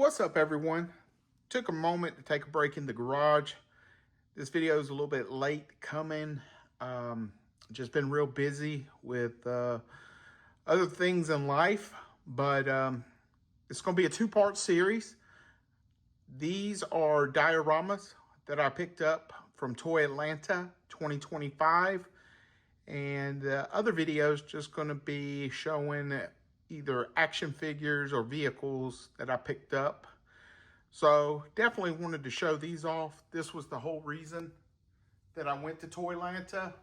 What's up, everyone? Took a moment to take a break in the garage. This video is a little bit late coming. Just been real busy with other things in life, but it's going to be a two-part series. These are dioramas that I picked up from Toylanta 2025, and other videos just going to be showing either action figures or vehicles that I picked up. So definitely wanted to show these off. This was the whole reason that I went to Toylanta.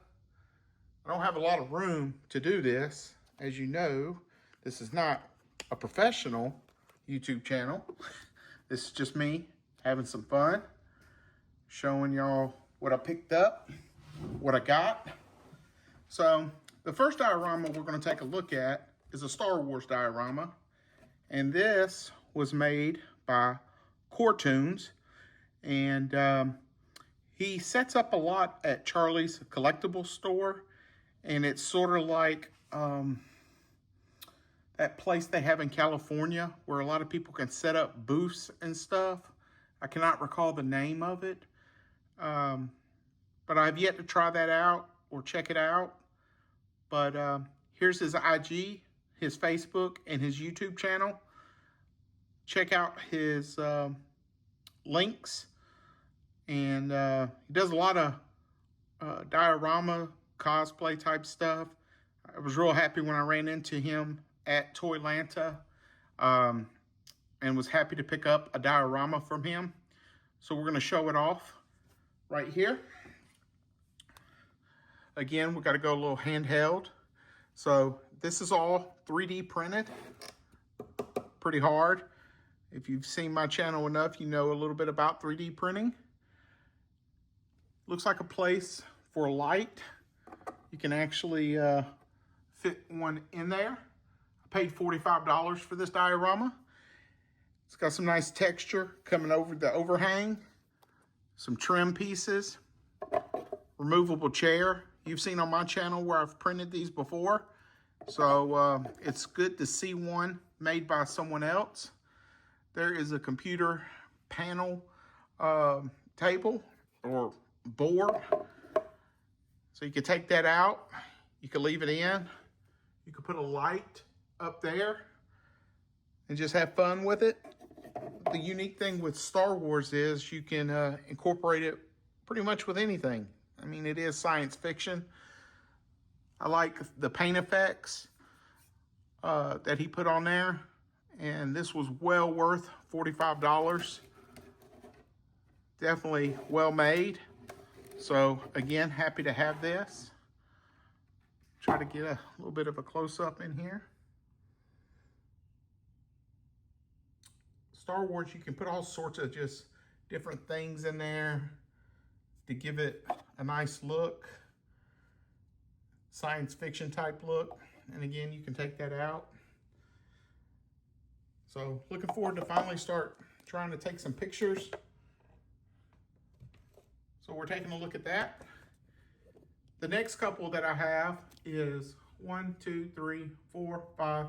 I don't have a lot of room to do this. As you know, this is not a professional YouTube channel. This is just me having some fun, showing y'all what I picked up, what I got. So the first diorama we're going to take a look at is a Star Wars diorama, and this was made by CoreToonz, and he sets up a lot at Charlie's collectible store, and it's sort of like that place they have in California where a lot of people can set up booths and stuff. I cannot recall the name of it, but I've yet to try that out or check it out. But here's his IG, his Facebook, and his YouTube channel. Check out his links. And he does a lot of diorama, cosplay type stuff. I was real happy when I ran into him at Toylanta, and was happy to pick up a diorama from him. So we're going to show it off right here. Again, we got to go a little handheld. So this is all 3D printed, pretty hard. If you've seen my channel enough, you know a little bit about 3D printing. Looks like a place for a light. You can actually fit one in there. I paid $45 for this diorama. It's got some nice texture coming over the overhang, some trim pieces, removable chair. You've seen on my channel where I've printed these before. So it's good to see one made by someone else. There is a computer panel table or board. So you can take that out. You can leave it in. You can put a light up there and just have fun with it. The unique thing with Star Wars is you can incorporate it pretty much with anything. I mean, it is science fiction. I like the paint effects that he put on there. And this was well worth $45. Definitely well made. So again, happy to have this. Try to get a little bit of a close-up in here. Star Wars, you can put all sorts of just different things in there to give it a nice look. Science fiction type look. And again, you can take that out. So looking forward to finally start trying to take some pictures. So we're taking a look at that. The next couple that I have is 1, 2, 3, 4, 5,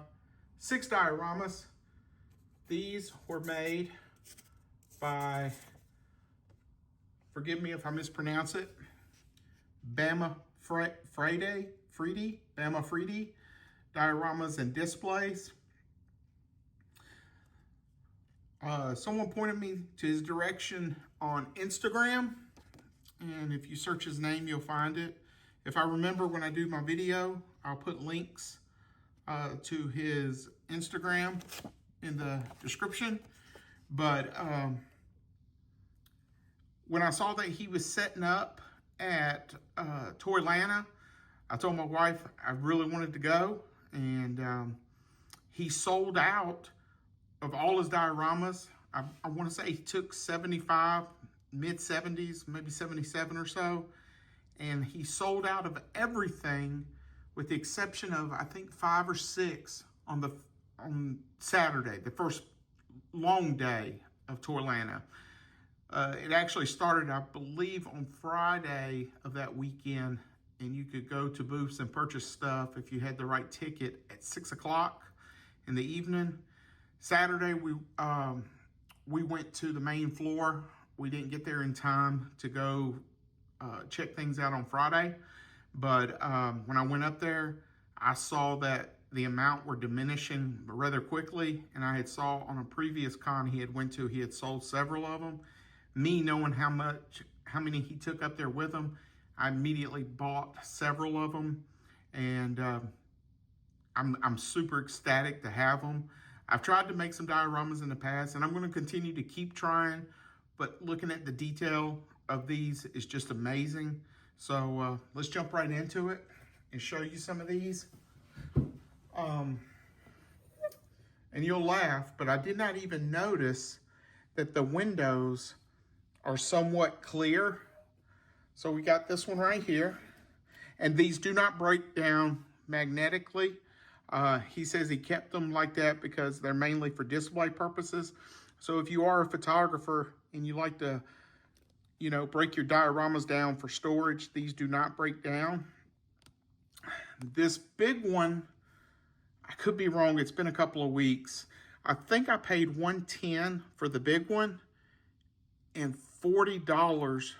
6 dioramas. These were made by, forgive me if I mispronounce it, Bamafrede dioramas and displays. Someone pointed me to his direction on Instagram, and if you search his name, you'll find it. If I remember when I do my video, I'll put links to his Instagram in the description. But when I saw that he was setting up at Toylanta, I told my wife I really wanted to go, and he sold out of all his dioramas. I want to say he took 75, mid-70s, maybe 77 or so, and he sold out of everything with the exception of, I think, 5 or 6 on Saturday, the first long day of Toylanta. It actually started, I believe, on Friday of that weekend, and you could go to booths and purchase stuff if you had the right ticket at 6 o'clock in the evening. Saturday, we we went to the main floor. We didn't get there in time to go check things out on Friday. But when I went up there, I saw that the amount were diminishing rather quickly. And I had saw on a previous con he had went to, he had sold several of them. Me knowing how many he took up there with him, I immediately bought several of them. And I'm super ecstatic to have them. I've tried to make some dioramas in the past, and I'm going to continue to keep trying. But looking at the detail of these is just amazing. So let's jump right into it and show you some of these. And you'll laugh, but I did not even notice that the windows are somewhat clear. So we got this one right here, and these do not break down magnetically. He says he kept them like that because they're mainly for display purposes. So if you are a photographer and you like to, you know, break your dioramas down for storage, these do not break down. This big one, I could be wrong, it's been a couple of weeks. I think I paid $110 for the big one and $40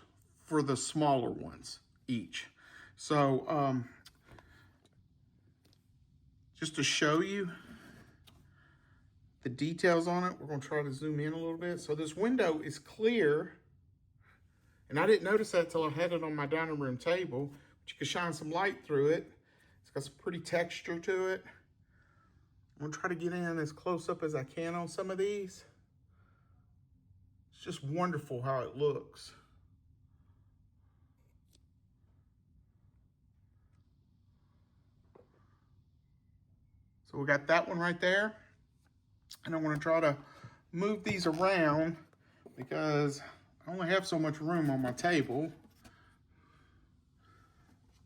for the smaller ones each. So just to show you the details on it, we're going to try to zoom in a little bit. So this window is clear, and I didn't notice that till I had it on my dining room table, but you can shine some light through it. It's got some pretty texture to it. I'm going to try to get in as close up as I can on some of these. It's just wonderful how it looks. So we got that one right there. And I'm going to try to move these around because I only have so much room on my table.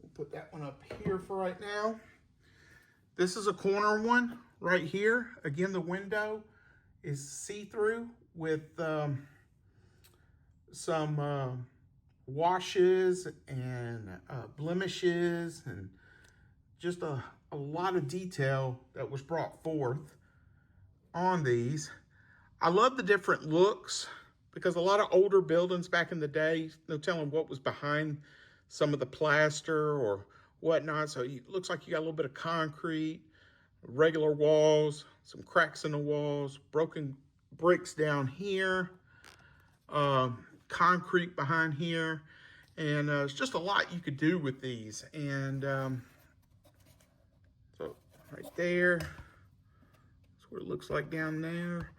We'll put that one up here for right now. This is a corner one right here. Again, the window is see-through with some washes and blemishes and just a lot of detail that was brought forth on these. I love the different looks because a lot of older buildings back in the day, no telling what was behind some of the plaster or whatnot. So it looks like you got a little bit of concrete, regular walls, some cracks in the walls, broken bricks down here, concrete behind here. And it's just a lot you could do with these. And so right there, that's what it looks like down there.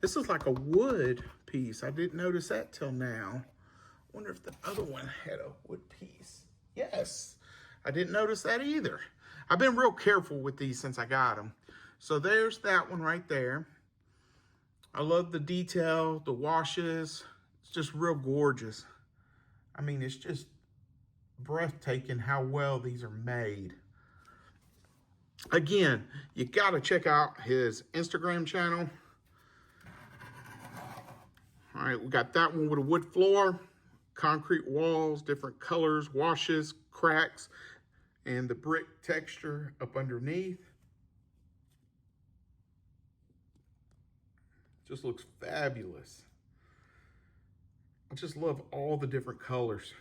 This is like a wood piece. I didn't notice that till now. I wonder if the other one had a wood piece. Yes, I didn't notice that either. I've been real careful with these since I got them. So there's that one right there. I love the detail, the washes. It's just real gorgeous. I mean, it's just breathtaking how well these are made. Again, you got to check out his Instagram channel. All right, we got that one with a wood floor, concrete walls, different colors, washes, cracks, and the brick texture up underneath. Just looks fabulous. I just love all the different colors.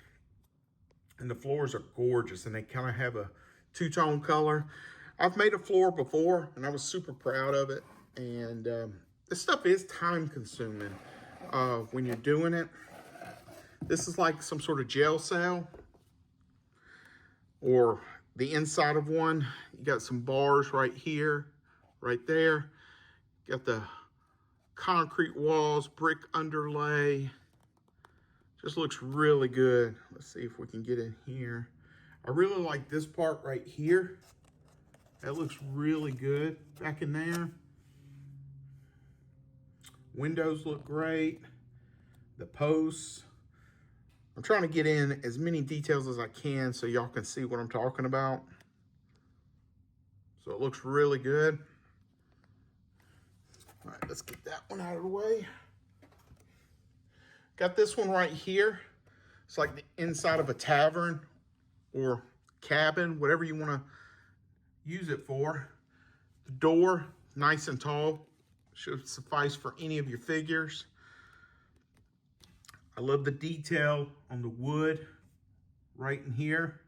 And the floors are gorgeous, and they kind of have a two-tone color. I've made a floor before, and I was super proud of it. And this stuff is time-consuming when you're doing it. This is like some sort of jail cell or the inside of one. You got some bars right here, right there. Got the concrete walls, brick underlay. Just looks really good. Let's see if we can get in here. I really like this part right here. That looks really good back in there. Windows look great. The posts. I'm trying to get in as many details as I can so y'all can see what I'm talking about. So it looks really good. All right, let's get that one out of the way. Got this one right here. It's like the inside of a tavern or cabin, whatever you want to use it for. The door, nice and tall, should suffice for any of your figures. I love the detail on the wood right in here.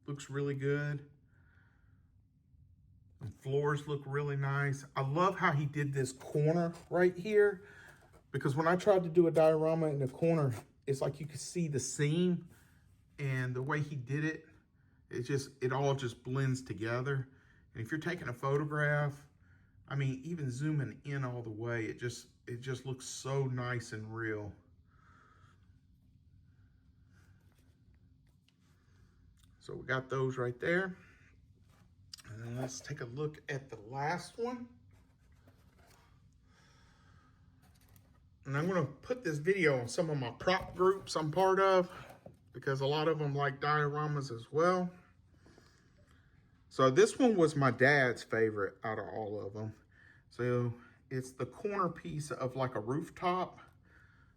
Looks really good. The floors look really nice. I love how he did this corner right here, because when I tried to do a diorama in the corner, it's like you could see the seam, and the way he did it, it all just blends together. And if you're taking a photograph, I mean, even zooming in all the way, it just looks so nice and real. So we got those right there. And then let's take a look at the last one. And I'm gonna put this video on some of my prop groups I'm part of, because a lot of them like dioramas as well. So this one was my dad's favorite out of all of them. So it's the corner piece of like a rooftop.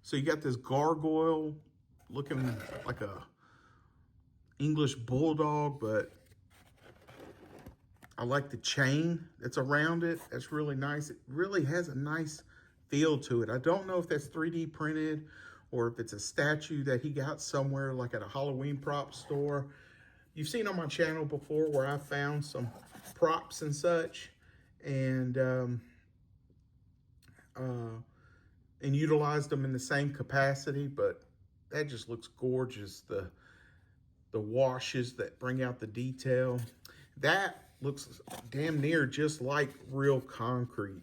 So you got this gargoyle looking like a English bulldog, but I like the chain that's around it. That's really nice. It really has a nice feel to it. I don't know if that's 3D printed or if it's a statue that he got somewhere like at a Halloween prop store. You've seen on my channel before where I found some props and such, and utilized them in the same capacity, but that just looks gorgeous. The washes that bring out the detail. That looks damn near just like real concrete.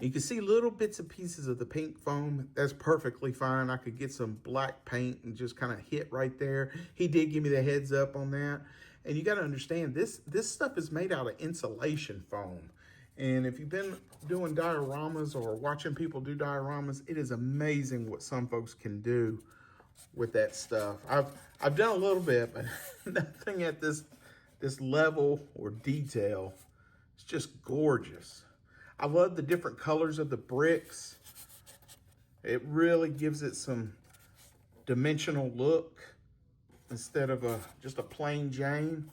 You can see little bits and pieces of the pink foam. That's perfectly fine. I could get some black paint and just kind of hit right there. He did give me the heads up on that. And you got to understand, this stuff is made out of insulation foam. And if you've been doing dioramas or watching people do dioramas, it is amazing what some folks can do with that stuff. I've done a little bit, but nothing at this level or detail. It's just gorgeous. I love the different colors of the bricks. It really gives it some dimensional look instead of just a plain Jane.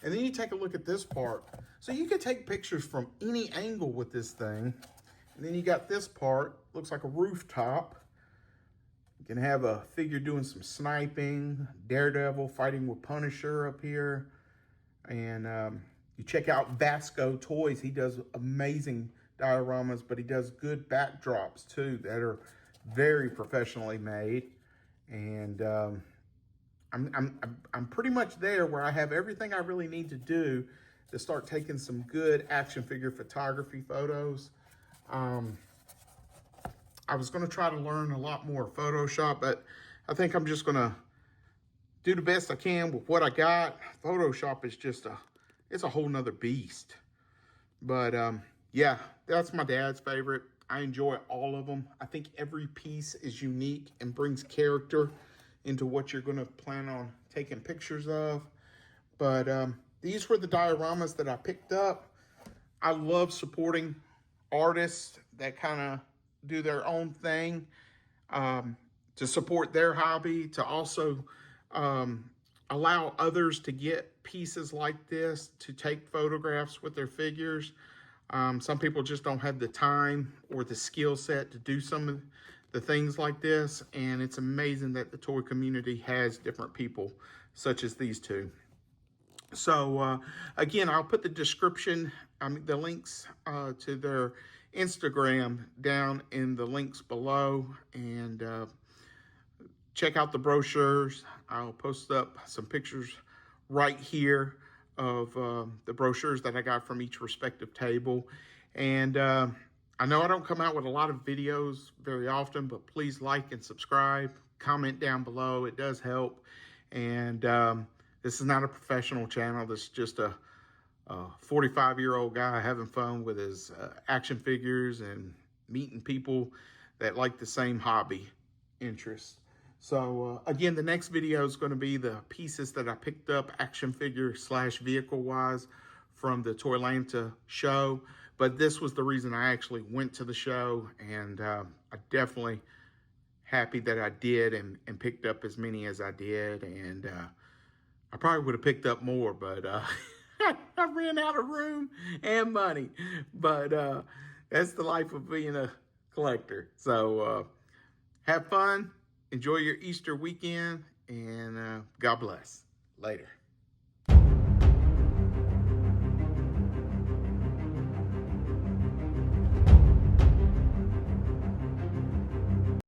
And then you take a look at this part. So you can take pictures from any angle with this thing. And then you got this part, looks like a rooftop. You can have a figure doing some sniping, Daredevil fighting with Punisher up here. And you check out Vasco Toys. He does amazing dioramas, but he does good backdrops too that are very professionally made. And I'm pretty much there where I have everything I really need to do to start taking some good action figure photography photos. I was going to try to learn a lot more Photoshop, but I think I'm just going to do the best I can with what I got. Photoshop is just it's a whole nother beast. But yeah, that's my dad's favorite. I enjoy all of them. I think every piece is unique and brings character into what you're going to plan on taking pictures of. But these were the dioramas that I picked up. I love supporting artists that kind of do their own thing, to support their hobby, to also allow others to get pieces like this to take photographs with their figures. Some people just don't have the time or the skill set to do some of the things like this, and it's amazing that the toy community has different people such as these two. So again, I'll put the description, the links to their Instagram down in the links below, and check out the brochures. I'll post up some pictures right here of the brochures that I got from each respective table. And I know I don't come out with a lot of videos very often, but please like and subscribe, comment down below. It does help. And this is not a professional channel. This is just a 45-year-old guy having fun with his action figures and meeting people that like the same hobby interests. So again, the next video is going to be the pieces that I picked up action figure / vehicle wise from the Toylanta show. But this was the reason I actually went to the show, and I definitely happy that I did and picked up as many as I did. And I probably would have picked up more, but I ran out of room and money. But that's the life of being a collector. So have fun, enjoy your Easter weekend, and God bless. Later.